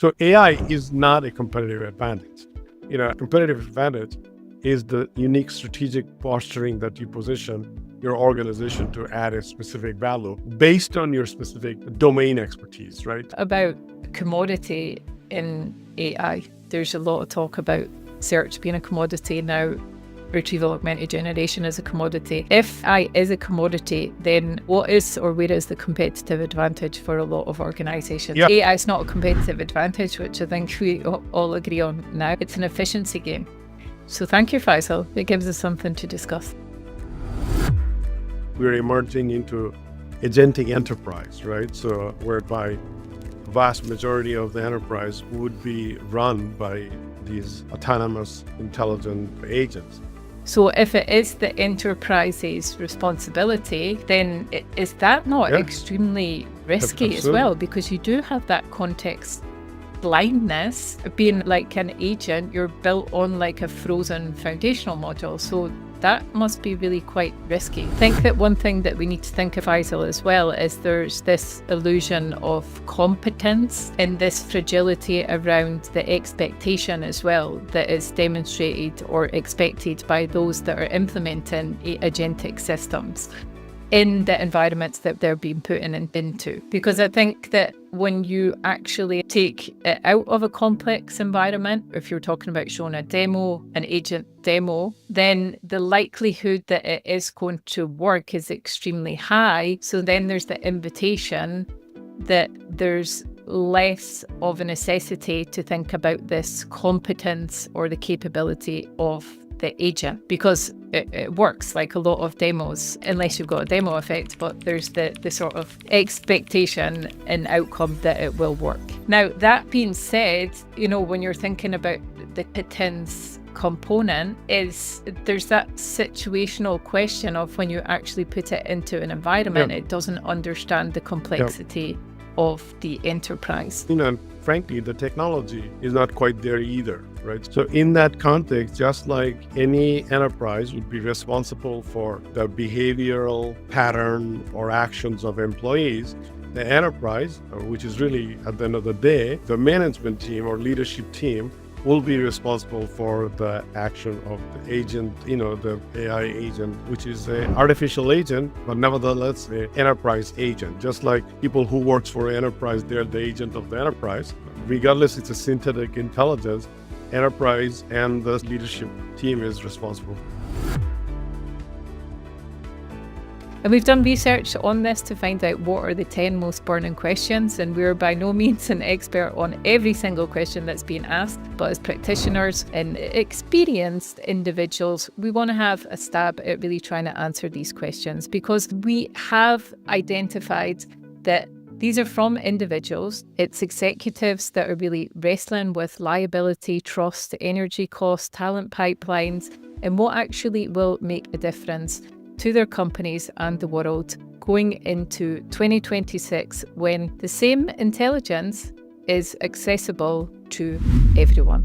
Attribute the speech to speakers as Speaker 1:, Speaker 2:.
Speaker 1: So AI is not a competitive advantage. Competitive advantage is the unique strategic posturing that you position your organization to add a specific value based on your specific domain expertise, right?
Speaker 2: About commodity in AI, there's a lot of talk about search being a commodity now. Retrieval augmented generation is a commodity. If AI is a commodity, then what is or where is the competitive advantage for a lot of organizations?
Speaker 1: Yeah.
Speaker 2: AI is not a competitive advantage, which I think we all agree on now. It's an efficiency game. So thank you, Faisal. It gives us something to discuss.
Speaker 1: We're emerging into agentic enterprise, right? So whereby vast majority of the enterprise would be run by these autonomous intelligent agents.
Speaker 2: So if it is the enterprise's responsibility, then is that not extremely risky as well? Because you do have that context blindness. Being like an agent, you're built on like a frozen foundational module. So that must be really quite risky. I think that one thing that we need to think of, Faisal, as well, is there's this illusion of competence and this fragility around the expectation as well that is demonstrated or expected by those that are implementing agentic systems in the environments that they're being put into. Because I think that when you actually take it out of a complex environment, if you're talking about showing a demo, an agent demo, then the likelihood that it is going to work is extremely high. So then there's the invitation that there's less of a necessity to think about this competence or the capability of the agent, because it works like a lot of demos, unless you've got a demo effect, but there's the sort of expectation and outcome that it will work. Now, that being said, when you're thinking about the competence component, there's that situational question of when you actually put it into an environment, it doesn't understand the complexity of the enterprise.
Speaker 1: Frankly, the technology is not quite there either, right? So in that context, just like any enterprise would be responsible for the behavioral pattern or actions of employees, the enterprise, which is really at the end of the day, the management team or leadership team, will be responsible for the action of the agent, the AI agent, which is an artificial agent, but nevertheless an enterprise agent. Just like people who works for an enterprise, they're the agent of the enterprise. Regardless, it's a synthetic intelligence, enterprise and the leadership team is responsible.
Speaker 2: And we've done research on this to find out what are the 10 most burning questions, and we're by no means an expert on every single question that's being asked, but as practitioners and experienced individuals, we want to have a stab at really trying to answer these questions, because we have identified that these are from individuals. It's executives that are really wrestling with liability, trust, energy costs, talent pipelines, and what actually will make a difference to their companies and the world going into 2026, when the same intelligence is accessible to everyone.